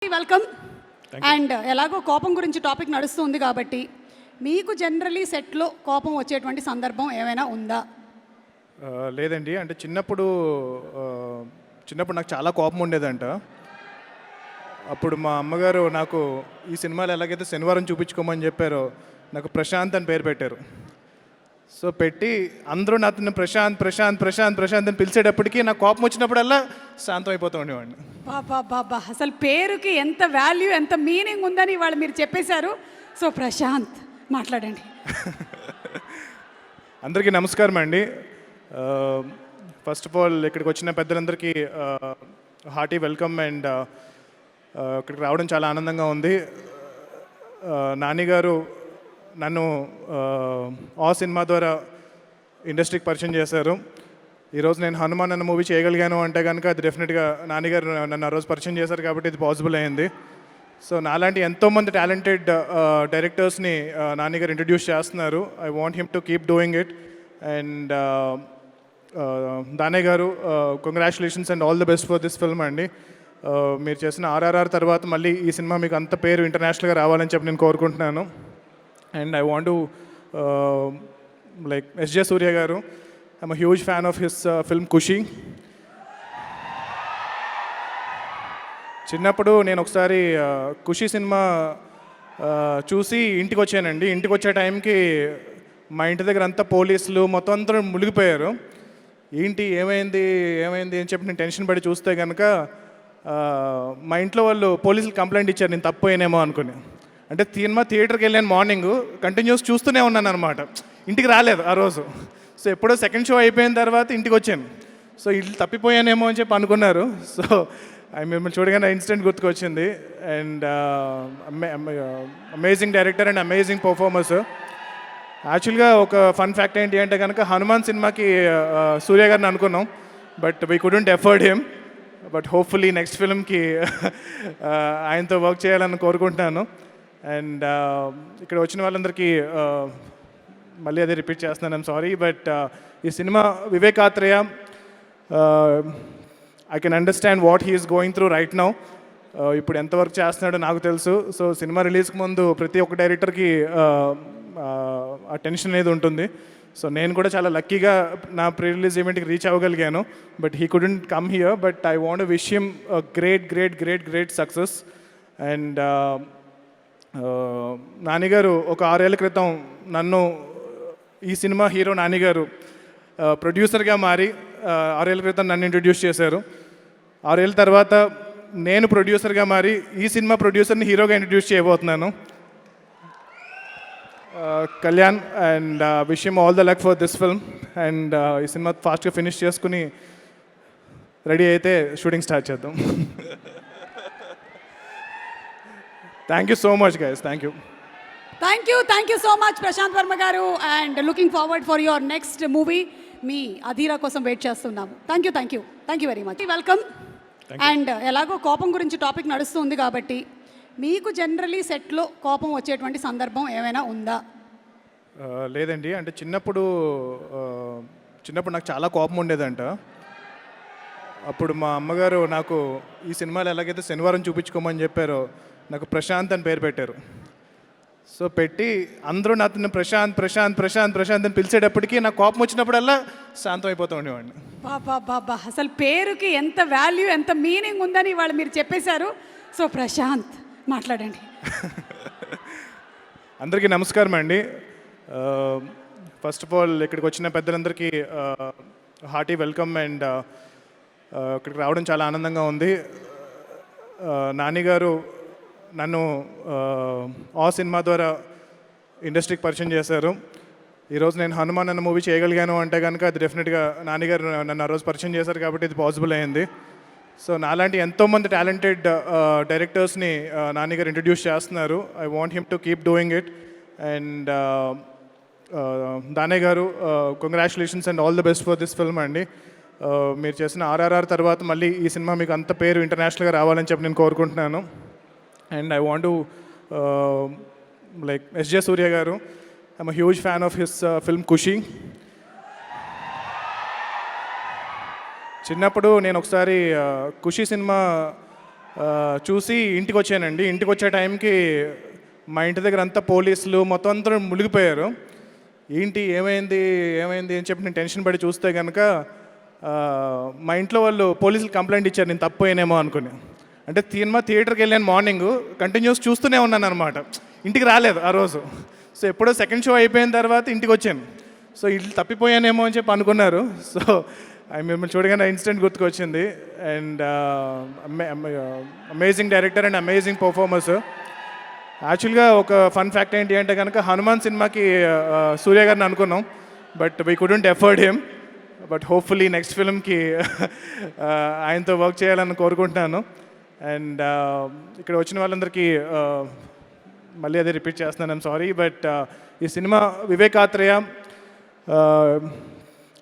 Welcome. And ఎలాగో కోపం గురించి టాపిక్ నడుస్తుంది కాబట్టి మీకు జనరలీ సెట్లో కోపం వచ్చేటువంటి సందర్భం ఏమైనా ఉందా? లేదండి. అంటే చిన్నప్పుడు నాకు చాలా కోపం ఉండేదంట. అప్పుడు మా అమ్మగారు నాకు ఈ సినిమాలో ఎలాగైతే శనివారం చూపించుకోమని చెప్పారో నాకు ప్రశాంత్ అని పేరు పెట్టారు. సో పెట్టి అందరూ నాతో ప్రశాంత్ ప్రశాంత్ ప్రశాంత్ ప్రశాంత్ అని పిలిచేటప్పటికి నాకు కోపం వచ్చినప్పుడల్లా శాంతం అయిపోతూ ఉండేవాడిని. బాబా అసలు పేరుకి ఎంత వాల్యూ, ఎంత మీనింగ్ ఉందని వాళ్ళు మీరు చెప్పేశారు. సో ప్రశాంత్ మాట్లాడండి. అందరికీ నమస్కారం అండి. ఫస్ట్ ఆఫ్ ఆల్ ఇక్కడికి వచ్చిన పెద్దలందరికీ హార్టీ వెల్కమ్. అండ్ ఇక్కడికి రావడం చాలా ఆనందంగా ఉంది. నాని గారు నన్ను ఆ సినిమా ద్వారా ఇండస్ట్రీకి పరిచయం చేశారు. ఈరోజు నేను హనుమాన్ అన్న మూవీ చేయగలిగాను అంటే కనుక అది డెఫినెట్గా నాన్నగారు నన్ను ఆ రోజు పరిచయం చేశారు కాబట్టి ఇది పాసిబుల్ అయింది. సో నాలాంటి ఎంతోమంది టాలెంటెడ్ డైరెక్టర్స్ని నాన్నగారు ఇంట్రడ్యూస్ చేస్తున్నారు. I want him to keep doing it. And దానే గారు congratulations and all the best for this film అండి. మీరు చేసిన ఆర్ఆర్ఆర్ తర్వాత మళ్ళీ ఈ సినిమా మీకు అంత పేరు ఇంటర్నేషనల్గా రావాలని చెప్పి నేను కోరుకుంటున్నాను. And I want to like SJ Surya గారు, I'm a huge fan of his film Kushi. చిన్నప్పుడు నేను ఒకసారి ఖుషి సినిమా చూసి ఇంటికి వచ్చానండి. ఇంటికి వచ్చే టైంకి మా ఇంటి దగ్గర అంతా పోలీసులు మొత్తం అంతా మునిగిపోయారు. ఏంటి ఏమైంది అని చెప్పి నేను టెన్షన్ పడి చూస్తే కనుక మా ఇంట్లో వాళ్ళు పోలీసులు కంప్లైంట్ ఇచ్చారు నేను తప్పిపోయానేమో అనుకుని. అంటే సినిమా థియేటర్కి వెళ్ళాను, మార్నింగ్ కంటిన్యూస్ చూస్తూనే ఉన్నాను అనమాట. ఇంటికి రాలేదు ఆ రోజు. సో ఎప్పుడో సెకండ్ షో అయిపోయిన తర్వాత ఇంటికి వచ్చాను. సో ఇల్లు తప్పిపోయానేమో అని చెప్పి అనుకున్నారు. సో మిమ్మల్ని చూడగానే ఇన్సిడెంట్ గుర్తుకొచ్చింది. And amazing director and amazing performers. యాక్చువల్గా ఒక ఫన్ ఫ్యాక్ట్ ఏంటి అంటే కనుక హనుమాన్ సినిమాకి సూర్య గారిని అనుకున్నాం, but we couldn't afford him. But hopefully next ఫిల్మ్కి ఆయనతో వర్క్ చేయాలని కోరుకుంటున్నాను. అండ్ ఇక్కడ వచ్చిన వాళ్ళందరికీ మళ్ళీ అదే రిపీట్ చేస్తున్నాను, ఐమ్ సారీ. బట్ ఈ cinema Vivekatreya, I can understand what he is going through right now. ఇప్పుడు ఎంత వర్క్ చేస్తున్నాడో నాకు తెలుసు. సో సినిమా రిలీజ్కి ముందు ప్రతి ఒక్క డైరెక్టర్కి ఆ టెన్షన్ అనేది ఉంటుంది. సో నేను కూడా చాలా లక్కీగా నా ప్రీ రిలీజ్ ఈవెంట్కి రీచ్ అవ్వగలిగాను. But he couldn't come here. But I want wish him great great great great success. And నానిగారు ఒక 6 ఏళ్ళ క్రితం నన్ను ఈ సినిమా హీరో నానిగారు ప్రొడ్యూసర్గా మారి 6 ఏళ్ళ క్రితం నన్ను ఇంట్రడ్యూస్ చేశారు. 6 ఏళ్ళ తర్వాత నేను ప్రొడ్యూసర్గా మారి ఈ సినిమా ప్రొడ్యూసర్ని హీరోగా ఇంట్రడ్యూస్ చేయబోతున్నాను, Kalyan. And wish him all the luck for this film. And ఈ సినిమా ఫాస్ట్గా ఫినిష్ చేసుకుని రెడీ అయితే షూటింగ్ స్టార్ట్ చేద్దాం. Thank you so much guys. Thank you so much Prashanth Varma గారు. And looking forward for your next movie. మీ అధీరా కోసం వెయిట్ చేస్తున్నాము. Thank you very much. Welcome. And ఎలాగో కోపం గురించి టాపిక్ నడుస్తుంది కాబట్టి మీకు జనరలీ సెట్లో కోపం వచ్చేటువంటి సందర్భం ఏమైనా ఉందా? లేదండి. అంటే చిన్నప్పుడు నాకు చాలా కోపం ఉండేదంట. అప్పుడు మా అమ్మగారు నాకు ఈ సినిమాలో ఎలాగైతే శనివారం చూపించుకోమని చెప్పారో నాకు ప్రశాంత్ అని పేరు పెట్టారు. సో పెట్టి అందరూ నాతో ప్రశాంత్ ప్రశాంత్ ప్రశాంత్ ప్రశాంత్ అని పిలిచేటప్పటికి నాకు కోపం వచ్చినప్పుడల్లా శాంతం అయిపోతూ ఉండేవాడిని. బాబా అసలు పేరుకి ఎంత వాల్యూ, ఎంత మీనింగ్ ఉందని వాళ్ళు మీరు చెప్పేశారు. సో ప్రశాంత్ మాట్లాడండి. అందరికీ నమస్కారం అండి. ఫస్ట్ ఆఫ్ ఆల్ ఇక్కడికి వచ్చిన పెద్దలందరికీ హార్టీ వెల్కమ్. అండ్ ఇక్కడికి రావడం చాలా ఆనందంగా ఉంది. నాని గారు నన్ను ఆ సినిమా ద్వారా ఇండస్ట్రీకి పరిచయం చేశారు. ఈరోజు నేను హనుమాన్ అన్న మూవీ చేయగలిగాను అంటే కనుక అది డెఫినెట్గా నాన్నగారు నన్ను ఆ రోజు పరిచయం చేశారు కాబట్టి ఇది పాసిబుల్ అయింది. సో నాలాంటి ఎంతోమంది టాలెంటెడ్ డైరెక్టర్స్ని నాన్నగారు ఇంట్రడ్యూస్ చేస్తున్నారు. I want him to keep doing it. And దానే గారు congratulations and all the best for this film అండి. మీరు చేసిన ఆర్ఆర్ఆర్ తర్వాత మళ్ళీ ఈ సినిమా మీకు అంత పేరు ఇంటర్నేషనల్గా రావాలని చెప్పి నేను కోరుకుంటున్నాను. And I want to like SJ Surya గారు, I'm a huge fan of his film Kushi. చిన్నప్పుడు నేను ఒకసారి ఖుషి సినిమా చూసి ఇంటికి వచ్చానండి. ఇంటికి వచ్చే టైంకి మా ఇంటి దగ్గర అంతా పోలీసులు మొత్తం అంతా మునిగిపోయారు. ఏంటి ఏమైంది ఏమైంది అని చెప్పి నేను టెన్షన్ పడి చూస్తే కనుక మా ఇంట్లో వాళ్ళు పోలీసులు కంప్లైంట్ ఇచ్చారు నేను తప్పిపోయానేమో అనుకుని. అంటే సినిమా థియేటర్కి వెళ్ళాను మార్నింగ్, కంటిన్యూస్ చూస్తూనే ఉన్నాను అనమాట. ఇంటికి రాలేదు ఆ రోజు. సో ఎప్పుడో సెకండ్ షో అయిపోయిన తర్వాత ఇంటికి వచ్చాను. సో ఇల్లు తప్పిపోయానేమో అని చెప్పి అనుకున్నారు. సో మిమ్మల్ని చూడగానే ఇన్సిడెంట్ గుర్తుకొచ్చింది. And amazing director and amazing performers. యాక్చువల్గా ఒక ఫన్ ఫ్యాక్ట్ ఏంటి అంటే కనుక హనుమాన్ సినిమాకి సూర్య గారిని అనుకున్నాం, but we couldn't afford him. But hopefully next ఫిల్మ్కి ఆయనతో వర్క్ చేయాలని కోరుకుంటున్నాను. అండ్ ఇక్కడ వచ్చిన వాళ్ళందరికీ మళ్ళీ అదే రిపీట్ చేస్తున్నాను, ఐమ్ సారీ. బట్ ఈ cinema Vivek Athreya,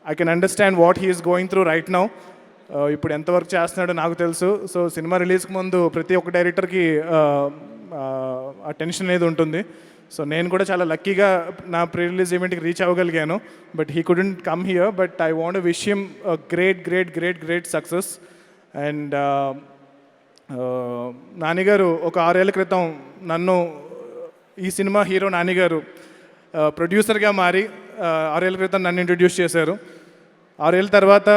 I can understand what he is going through right now. ఇప్పుడు ఎంత వర్క్ చేస్తున్నాడో నాకు తెలుసు. సో సినిమా రిలీజ్కి ముందు ప్రతి ఒక్క డైరెక్టర్కి ఆ టెన్షన్ అనేది ఉంటుంది. సో నేను కూడా చాలా లక్కీగా నా ప్రీ రిలీజ్ ఈవెంట్కి రీచ్ అవ్వగలిగాను. But he couldn't come here. But I want wish him great great great great success. And నానిగారు ఒక 6 ఏళ్ల క్రితం నన్ను ఈ సినిమా హీరో నానిగారు ప్రొడ్యూసర్గా మారి 6 ఏళ్ల క్రితం నన్ను ఇంట్రడ్యూస్ చేశారు. 6 ఏళ్ళ తర్వాత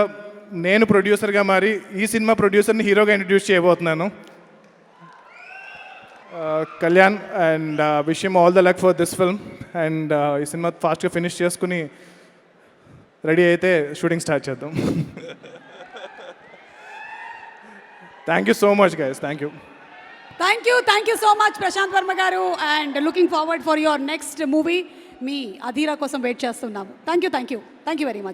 నేను ప్రొడ్యూసర్గా మారి ఈ సినిమా ప్రొడ్యూసర్ని హీరోగా ఇంట్రడ్యూస్ చేయబోతున్నాను, Kalyan. And wish him all the luck for this film. And ఈ సినిమా ఫాస్ట్గా ఫినిష్ చేసుకుని రెడీ అయితే షూటింగ్ స్టార్ట్ చేద్దాం. Thank you so much guys, thank you. Thank you so much Prashanth Varma గారు. And looking forward for your next movie. మీ అధీరా కోసం wait చేస్తున్నాము. Thank you very much.